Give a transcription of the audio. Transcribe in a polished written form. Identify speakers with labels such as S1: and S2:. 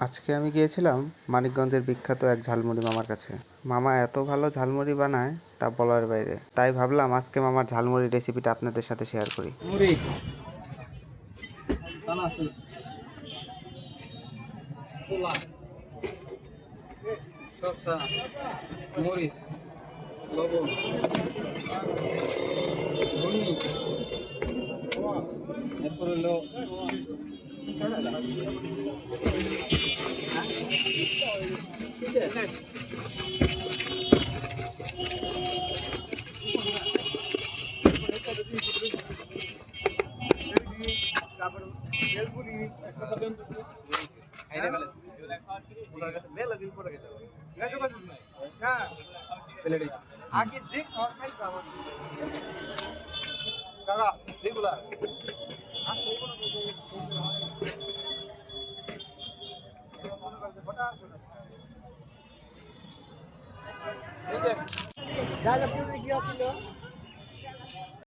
S1: আজকে আমি গিয়েছিলাম মানিকগঞ্জের বিখ্যাত এক ঝালমুড়ি মামার কাছে। মামা এত ভালো ঝালমুড়ি বানায় তা বলার বাইরে। তাই ভাবলাম আজকে মামার ঝালমুড়ি রেসিপিটা আপনাদের সাথে শেয়ার করি।
S2: মুড়ি চানাচুর ছোলা শসা মরিচ লবণ ধনি এরপর হলো আগে যে কাকা সেগুলা এই যে যা যা কি আসলো